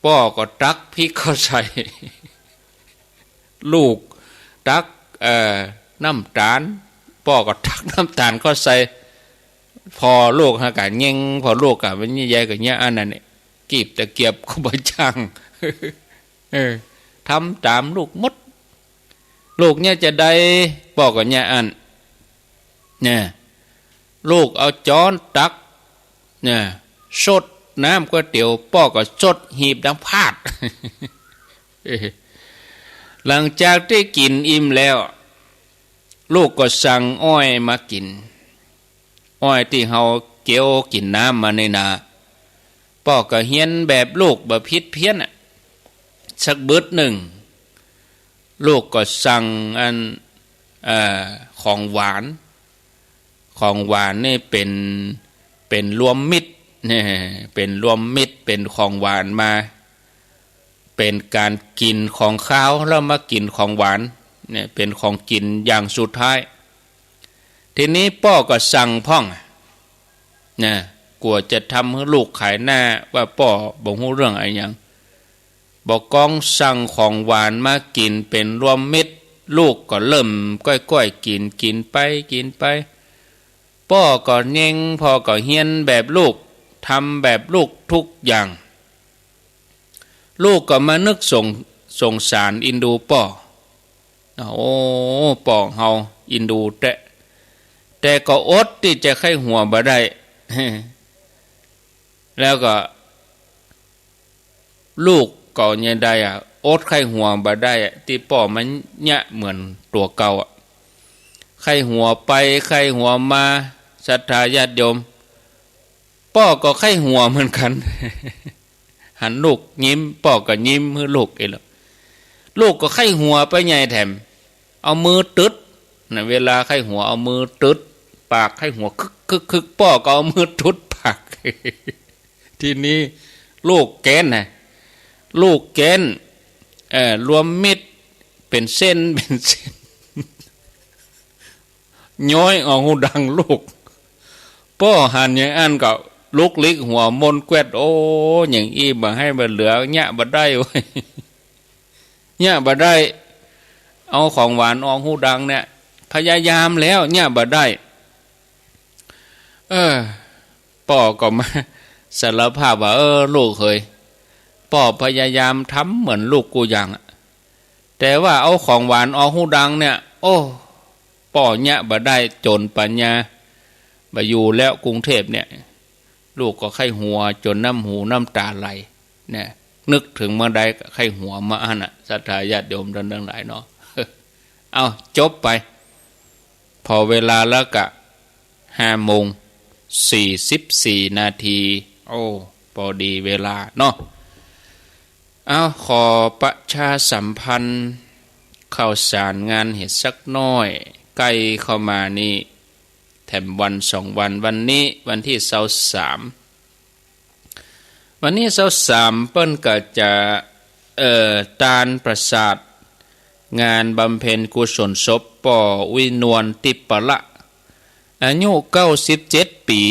ป่อก็ตักพริกเข้าใส่ ลูกตักน้ำตาลป่อก็ตักน้ำตาลเข้าใส่พอลูกหากะเง่งพอลูกกะมันใหญ่ๆกะเนี้ยอันนั้นเนี่ยกีบตะเกียบก็บ่จัง ทำตามลูกมดลูกเนี่ยจะได้ป่อก็เนี่ยอันเนี่ยลูกเอาจ้อนตักเนี่ยสดน้ำก๋วยเตี๋ยวป่อก็สดหีบดังพาด หลังจากที่กินอิ่มแล้วลูกก็สั่งอ้อยมากินอ้อยที่เฮาเกี่ยวกินน้ำมาในนาป่อก็เฮียนแบบลูกแบบพิษเพี้ยนสักบึดหนึ่ง ลูกก็สั่งของหวานนี่เป็นรวมมิตรเนี่ยเป็นรวมมิตรเป็นของหวานมาเป็นการกินของข้าวแล้วมากินของหวานเนี่ยเป็นของกินอย่างสุดท้ายทีนี้พ่อก็สั่งพ่องนะกลัวจะทำให้ลูกขายหน้าว่าพ่อบอกรู้เรื่องอะไรอย่างบอกกองสั่งของหวานมากินเป็นรวมมิตรลูกก็เริ่มก้อยๆกินไปพ่อก็เง่งพ่อก็เฮียนแบบลูกทำแบบลูกทุกอย่างลูกก็มานึกสงสารอินดูพ่อโอ้พ่อเฮาอินดูแต่ก็อดที่จะไข้หัวบ่ได้ แล้วก็ลูกก็ยังได้อดไข้หัวบ่ได้ที่พ่อมันเนี่ยเหมือนตัวเก่าไข้หัวไปไข้หัวมาศรัทธาญาติโยมพ่อก็ไข้หัวเหมือนกัน หันลูกยิ้มพ่อก็ยิ้มให้ลูกเองลูกก็ไข้หัวไปใหญ่แถมเอามือตึดนะเวลาไข้หัวเอามือตึดปากไข้หัวคึกพ่อก็เอามือตึดปาก ทีนี้ลูกแกนนะลูกแกนรวมมิตรเป็นเส้น ย้อยเอาหูดังลูกพ่อหันอย่างอันก็ลูกลิกหัวมนแกวดโอ้อย่างอีบ่ให้บ่เหลือเนี่ยบ่ได้เว้ยเนี่ยบ่ได้เอาของหวานอองหูดังเนี่ยพยายามแล้วเนี่ยบ่ได้พ่อก็มาสารภาพว่าลูกเคยพ่อพยายามทำเหมือนลูกกูอย่างแต่ว่าเอาของหวานอองหูดังเนี่ยโอ้พ่อเนี่ยบ่ได้จนปัญญาบ่อยู่แล้วกรุงเทพเนี่ยลูกก็ไข้หัวจนน้ำหูน้ำตาไหลเนี่ยนึกถึงเมื่อใดก็ไข้หัวมาอันศรัทธาญาติโยมทั้งหลายเนาะ เอาจบไปพอเวลาแล้วก็5:44 นาทีโอ้พอดีเวลาเนาะเอาขอประชาสัมพันธ์ข่าวสารงานเหตุสักน้อยใกล้เข้ามานี่แถมวัน2 วันวันนี้วันที่23วันนี้23เปิ้นก็จะตาลประสาทงานบำเพ็ญกุศลศพป่อวินวลติปละอายุ97 ปี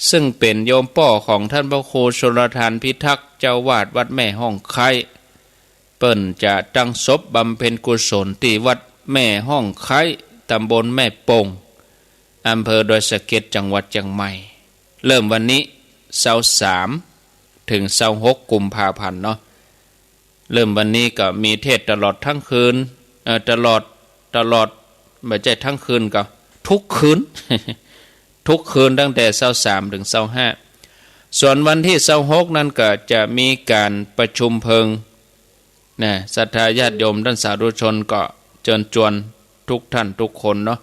ซึ่งเป็นโยมป่อของท่านพระครูชลทานพิทักษ์เจ้าวาดวัดแม่ห้องไคเปิ้นจะตั้งศพบำเพ็ญกุศลที่วัดแม่ห้องไคตำบลแม่ปงอำเภอดอยสะเก็ดจังหวัดเชียงใหม่เริ่มวันนี้23ถึง26 กุมภาพันธ์เนาะเริ่มวันนี้ก็มีเทศตลอดทั้งคืนตลอดไม่ใช่ทั้งคืนก็ทุกคืน ทุกคืนตั้งแต่23ถึง25ส่วนวันที่26นั้นก็จะมีการประชุมเพลิงนะศรัทธาญาติโยมท่านสาธุชนก็เชิญชวนทุกท่านทุกคนเนาะ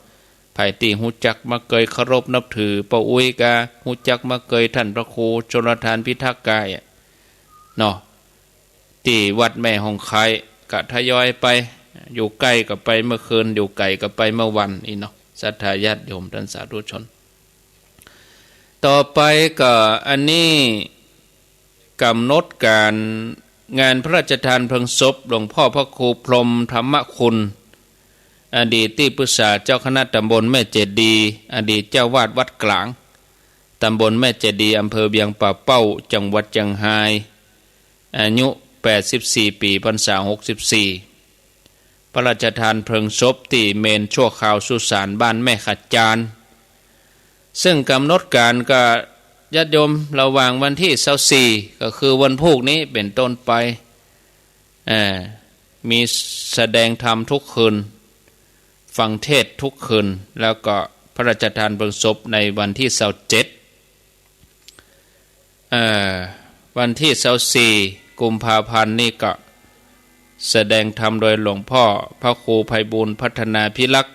ไผที่ฮู้จักมาเกยเคารพนับถือป้าอุ้ยกาฮู้จักมาเกยท่านพระครูชลทานพิทักษ์กายเนาะที่วัดแม่ห้องไคก็ทยอยไปอยู่ใกล้ก็ไปเมื่อคืนอยู่ไกลก็ไปเมื่อวันนี่เนาะศรัทธาญาติโยมท่านสาธุชนต่อไปก็อันนี้กำหนดการงานพระราชทานเพลิงศพหลวงพ่อพระครูพรหมธรรมคุณอดีตที่ปรึกษาเจ้าคณะตำบลแม่เจดีย์อดีตเจ้าวาดวัดกลางตำบลแม่เจดีย์อำเภอเบียงป่าเป้าจังหวัดเชียงรายอายุ84 ปีพรรษา64พระราชทานเพลิงศพที่เมนชั่วคราวสุสานบ้านแม่ขจารซึ่งกำหนดการก็ญาติโยมระหว่างวันที่24ก็คือวันพุธนี้เป็นต้นไปมีแสดงธรรมทุกคืนฟังเทศทุกคืนแล้วก็พระราชทานเพลิงศพในวันที่27วันที่24 กุมภาพันธ์นี่ก็แสดงธรรมโดยหลวงพ่อพระครูไพบูลย์พัฒนาพิรักษ์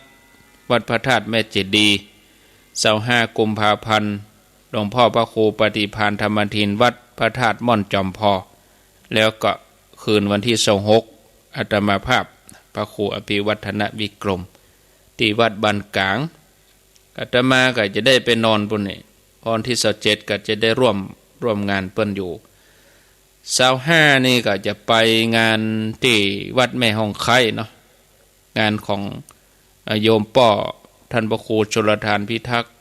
วัดพระธาตุแม่เจดีย์25 กุมภาพันธ์หลวงพ่อพระครูปฏิภาณธรรมทินวัดพระธาตุม่อนจอมพอแล้วก็คืนวันที่26อาตมาภาพ พระครูอภิวัฒนวิกรมที่วัดบ้านกลางอาตมาก็จะได้ไปนอนปุ่นนี่วันที่27ก็จะได้ร่วมงานเปิ้นอยู่25นี่ก็จะไปงานที่วัดแม่ห้องไข่เนาะงานของโยมป้อท่านพระครูชลทานพิทักษ์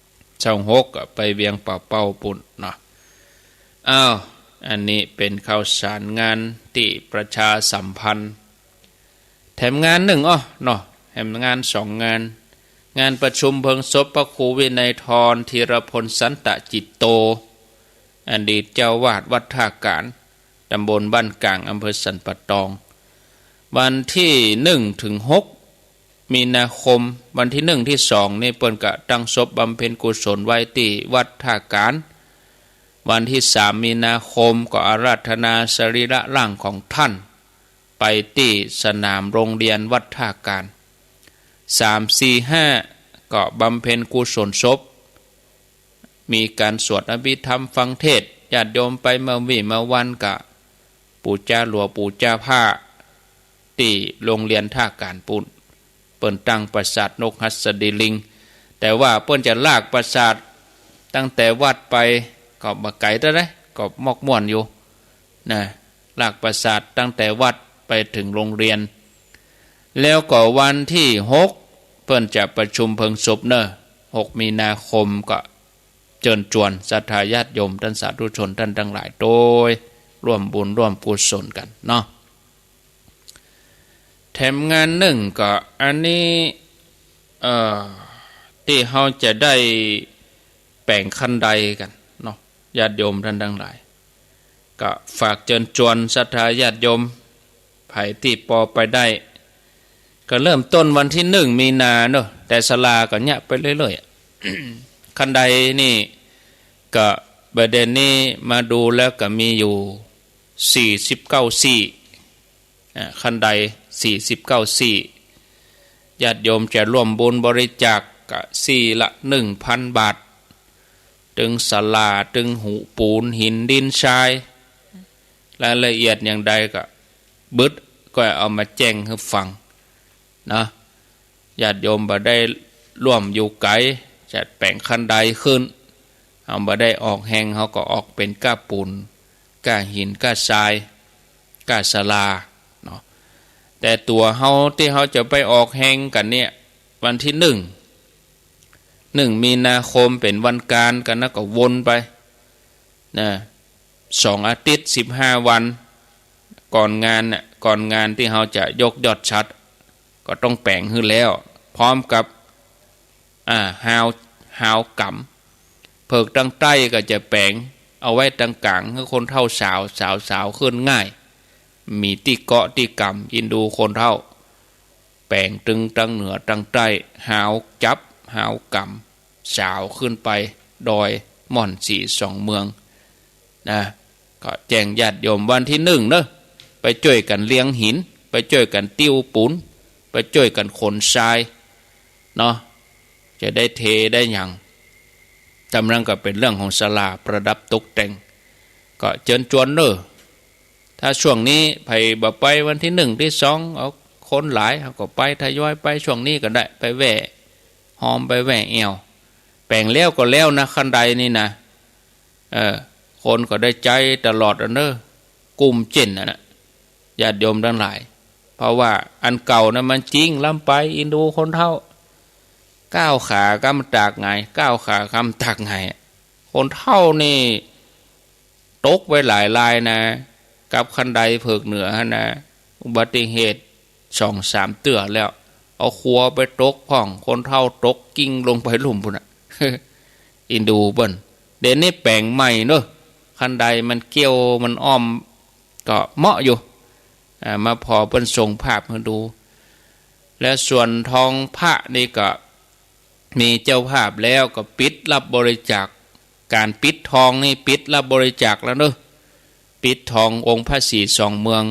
26ก็ไปเวียงป่าเป้าปุ่นเนาะอันนี้เป็นข่าวสารงานที่ประชาสัมพันธ์แถมงานหนึ่งเนาะแถมงาน2 งานประชุมเพลิงศพพระครูวินัยธรธีรพลสันตจิตโตอดีตเจ้าวาดวัดท่าการตำบลบ้านกลางอำเภอสันปะตองวันที่1 ถึง 6 มีนาคมวันที่1 ที่ 2นี่เปิ้นก็ตั้งศพบำเพ็ญกุศลไว้ที่วัดท่าการวันที่3 มีนาคมก็อาราธนาสรีระร่างของท่านไปที่สนามโรงเรียนวัดท่าการ3 4 5ก็บำเพ็ญกุศลศพมีการสวดอภิธรรมฟังเทศน์ญาติโยมไปมาวันกะปู่จ้าหลวงปู่จ้าผ้าที่โรงเรียนท่าการปุ่นเปิ้นตั้งปราสาทนกหัสดีลิงแต่ว่าเปิ้นจะลากปราสาทตั้งแต่วัดไปก็บ่ไกลเท่าไรก็มอกม่วนอยู่นะลากปราสาทตั้งแต่วัดไปถึงโรงเรียนแล้วก็วันที่6เปิ้นจะประชุมเพลิงศพเนอะ6 มีนาคมก็เชิญชวนศรัทธาญาติโยมท่านสาธุชนท่านทั้งหลายโดยร่วมบุญร่วมกุศลกันเนาะแถมงานหนึ่งก็อันนี้ที่เฮาจะได้แป่งคันใดกันเนาะญาติโยมท่านทั้งหลายก็ฝากเชิญชวนศรัทธาญาติโยมไผที่ปอไปได้ก็เริ่มต้นวันที่1 มีนาเนาะแต่ศาลาก็เนี่ยไปเรื่อยๆคันใดนี่ก็ประเด็นนี้มาดูแล้วก็มีอยู่49 ซี่คันใด49 ซี่ญาติโยมจะร่วมบุญบริจาคก็ซี่ละ 1,000 บาทถึงศาลาถึงหูปูนหินดินทรายรายละเอียดอย่างใดก็บึดก็เอามาแจ้งให้ฟังนะญาติโยมบ่ได้ร่วมอยู่ไกลจัดแปลงคันใดขึ้นเอาบ่ได้ออกแหงเขาก็ออกเป็นก้าปูนก้าหินก้าทรายก้าศาลาเนาะแต่ตัวเฮาที่เฮาจะไปออกแหงกันเนี่ยวันที่1 มีนาคมเป็นวันการกันนะก็วนไปนะ2 อาทิตย์15 วันก่อนงานน่ะก่อนงานที่เฮาจะยกยอดชัดก็ต้องแปลงขึ้นแล้วพร้อมกับหาวกำเพิกตั้งใต้ก็จะแปลงเอาไว้ตั้งกลางให้คนเท่าสาวขึ้นง่ายมีที่เกาะที่กำอินดูคนเท่าแปลงตึงตั้งเหนือตั้งใต้หาวจับหาวกำสาวขึ้นไปดอยม่อนสี2 เมืองนะก็แจ้งญาติโยมวันที่1เนอะไปช่วยกันเลี้ยงหินไปช่วยกันติ้วปูนไปช่วยกันขนทรายเนาะจะได้เทได้อย่างจำเรื่องก็เป็นเรื่องของศาลาประดับตกแต่งก็เชิญชวนเนอะถ้าช่วงนี้ไปบ่ไปวันที่1 ที่ 2เอาคนหลายเขาก็ไปทยอยไปช่วงนี้ก็ได้ไปแหว่หอมไปแหว่แอวแปลงแล้วก็แล้วนะคันใดนี่นะคนก็ได้ใจตลอดเนอะกลุ่มเจนนะญาติโยมทั้งหลายเพราะว่าอันเก่านะมันจริงล้ำไปอินดูคนเท่า9 ขากำตากไง9 ขากำตากไงคนเท่านี่ตกไว้หลายลายนะกับคันใดเผือกเหนือนะอุบัติเหตุ2-3 เตื้อแล้วเอาขัวไปตกพ่องคนเท่าตกกิ้งลงไปหลุมพุ่นน่ะ อินดูเปิ้นเดี๋ยวนี้แปลงใหม่เนอะคันใดมันเกี่ยวมันอ้อมก็เหมาะอยู่มาพอเปิ้นส่งภาพมาดูและส่วนทองพระนี่ก็มีเจ้าภาพแล้วก็ปิดรับบริจาคการปิดทองนี่ปิดรับบริจาคแล้วเนอะปิดทององค์พระศรี2 เมือง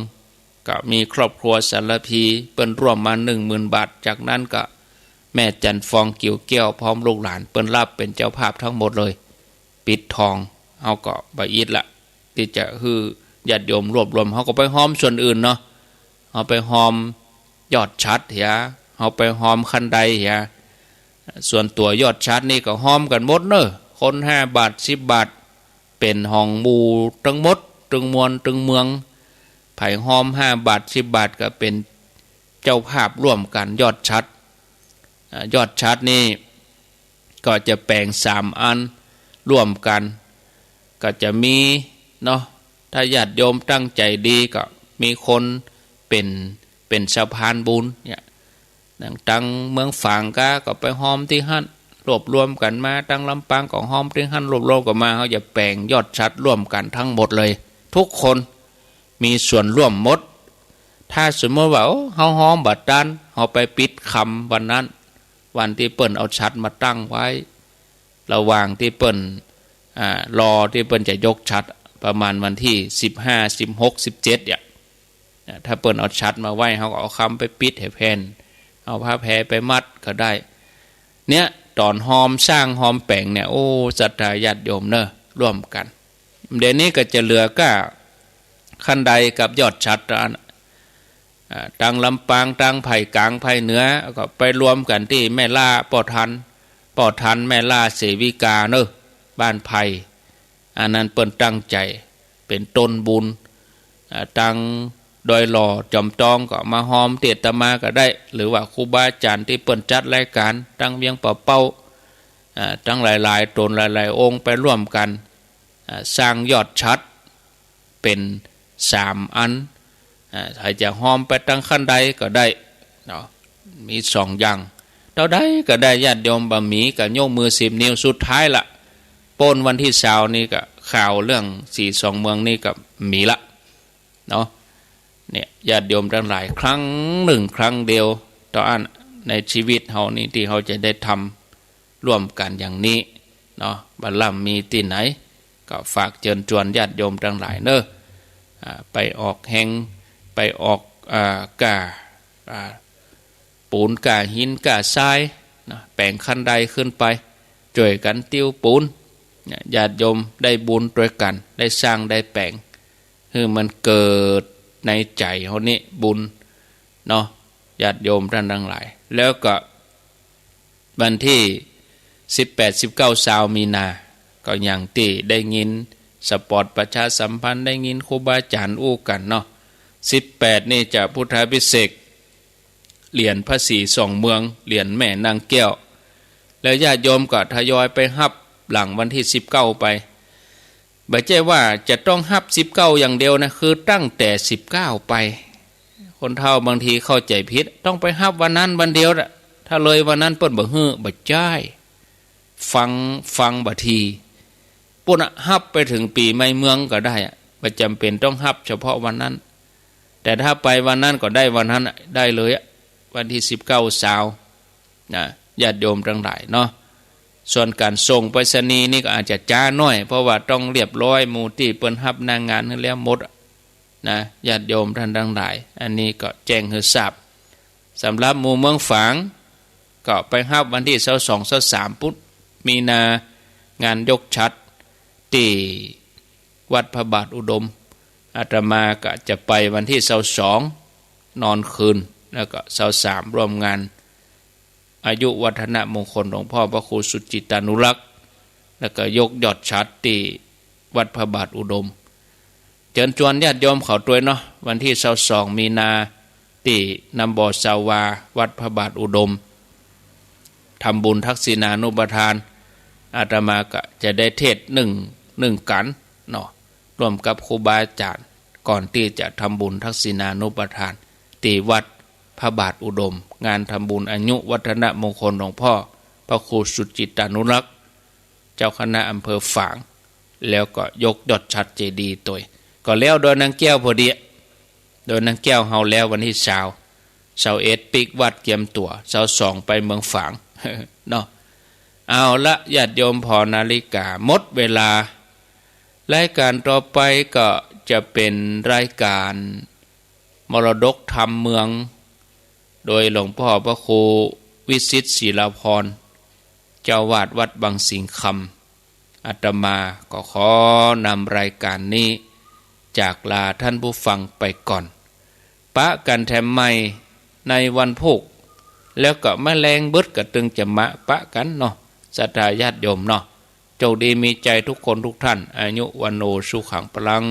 ก็มีครอบครัวสารพีเปิ้นร่วมมา 10,000 บาทจากนั้นก็แม่จันฟองกิ่วแก้วพร้อมลูกหลานเปิ้นรับเป็นเจ้าภาพทั้งหมดเลยปิดทองเอาก็บ่อิดละที่จะคือญาติโยมรวบรวมเขาก็ไปหอมส่วนอื่นเนาะเอาไปหอม ยอดชัดเหียเอาไปหอมคันใดเหียส่วนตัวยอดชัดนี่ก็หอมกันหมดเนอะคน5 บาท10 บาทเป็นห้องหมู่ทั้งหมดตึงมวลตึงเมืองไผ่หอม5 บาท10 บาทก็เป็นเจ้าภาพร่วมกันยอดชัดยอดชัดนี่ก็จะแปลง3 อันร่วมกันก็จะมีเนาะถ้าญาติโยมตั้งใจดีก็มีคนเป็นสะพานบุญเนี่ยตั้งเมืองฝางก็ไปหอมที่หั่นรวบรวมกันมาตั้งลำปางก็หอมที่หั่นรวบรวมกันมาเขาจะแปลงยอดชัดร่วมกันทั้งหมดเลยทุกคนมีส่วนร่วมหมดถ้าสมมติว่าเขาหอมบัดดันเขาไปปิดคำวันนั้นวันที่เปิ้นเอาชัดมาตั้งไว้ระหว่างที่เปิ้นรอที่เปิ้นจะยกชัดประมาณวันที่15 16 17เนี่ยถ้าเปิ้นเอาชัดมาไว้เขาก็เอาคำไปปิดให้แผ่นเอาผ้าแพรไปมัดก็ได้เนี่ยตอนหอมสร้างหอมแปลงเนี่ยโอ้ศรัทธาญาติโยมเนอะร่วมกันเดี๋ยวนี้ก็จะเหลือก็คันใดกับยอดชัดตั้งลำปางตั้งไผ่กลางไผ่เหนือก็ไปรวมกันที่แม่ล่าปอทันแม่ล่าเสวิกาเนอะบ้านไผ่อันนั้นเปิ้นตั้งใจเป็นต้นบุญตั้งโดยหล่อจอมตองก็มาหอมเตตมาก็ได้หรือว่าครูบาอาจารย์ที่เปิ้นจัดรายการตั้งเวียงเป่าตั้งหลายๆตนหลายๆองค์ไปร่วมกันสร้างยอดชัดเป็น3 อันถ้าจะหอมไปตั้งขั้นใดก็ได้เนาะมี2 อย่างเท่าใดก็ได้ญาติโยมบะหมี่กับโยกมือ10 นิ้วสุดท้ายละปนวันที่20นี่ก็ข่าวเรื่อง42 เมืองนี่ก็มีละเนาะเนี่ยญาติโยมทั้งหลายครั้ง1 ครั้งเดียวต่ออันในชีวิตเฮานี่ที่เขาจะได้ทำร่วมกันอย่างนี้เนาะบัลลัมมีที่ไหนก็ฝากเชิญชวนญาติโยมทั้งหลายเนอะไปออกแห่งไปออกกาปูนกาหินกาทรายนะแปลงขั้นใดขึ้นไปช่วยกันติ้วปูนญาติโยมได้บุญด้วยกันได้สร้างได้แปลงคือมันเกิดในใจเขานี่บุญเนาะญาติโยมท่านทั้งหลายแล้วก็วันที่18 19 20 มีนาก็อย่างที่ได้ยินสปอร์ตประชาสัมพันธ์ได้ยินครูบาอาจารย์อู้กันเนาะ18นี่จะพุทธาภิเษกเหรียญพระศรี2 เมืองเหรียญแม่นางแก้วแล้วญาติโยมก็ทยอยไปฮับหลังวันที่19ไปไม่ใช่ว่าจะต้องฮับ19อย่างเดียวนะคือตั้งแต่19ไปคนเฒ่าบางทีเข้าใจผิดต้องไปฮับวันนั้นวันเดียวละถ้าเลยวันนั้นเปิ้นบ่ฮื้อบ่จ่ายฟังบ่ทีปุ่นฮับไปถึงปีใหม่เมืองก็ได้บ่จำเป็นต้องฮับเฉพาะวันนั้นแต่ถ้าไปวันนั้นก็ได้วันนั้นได้เลยวันที่19 20นะญาติโยมทั้งหลายเนาะส่วนการส่งไปรษณีย์นี่ก็อาจจะจ้าน้อยเพราะว่าต้องเรียบร้อยหมู่ที่เปิ้นรับนางงานให้แล้วหมดนะญาติโยมท่านทั้งหลายอันนี้ก็แจ้งให้ทราบสำหรับหมู่เมืองฝางก็ไปรับวันที่22 23พุธมีนางานยกชัดที่วัดพระบาทอุดมอาตมาก็จะไปวันที่22นอนคืนแล้วก็23ร่วมงานอายุวัฒนมงคลหลวงพ่อพระครูสุจิตานุรักษ์แล้วก็ยกยอดชัดที่วัดพระบาทอุดมเชิญชวนญาติโยมเขาด้วยเนาะวันที่22 มีนาที่นำบ่อสาวาวัดพระบาทอุดมทำบุญทักษิณานุปทานอาตมาก็จะได้เทศน์หนึ่งกันเนาะร่วมกับครูบาอาจารย์ก่อนที่จะทำบุญทักษิณานุปทานที่วัดพระบาทอุดมงานทำบุญอายุวัฒนมงคลหลวงพ่อพระครูสุจิตานุรักษ์เจ้าคณะอำเภอฝางแล้วก็ยกยอดชัดเจดีย์ตัวก็แล้วโดยนางแก้วพอดีโดยนางแก้วเฮาแล้ววันที่21ปิกวัดเกียมตัว22ไปเมืองฝางเนาะเอาละญาติโยมพอนาฬิกาหมดเวลารายการต่อไปก็จะเป็นรายการมรดกธรรมเมืองโดยหลวงพ่อพระครูวิสิตศิลาภรณ์เจ้าวาดวัดบางสิงคำอาตมาก็ขอนำรายการนี้จากลาท่านผู้ฟังไปก่อนปะกันแถมใหม่ ในวันพุกแล้วก็แมลงเบิดก็ตึงจะมะปะกันเนาะศรัทธาญาติโยมเนาะโชคดีมีใจทุกคนทุกท่านอายุวันโนสุขังพลัง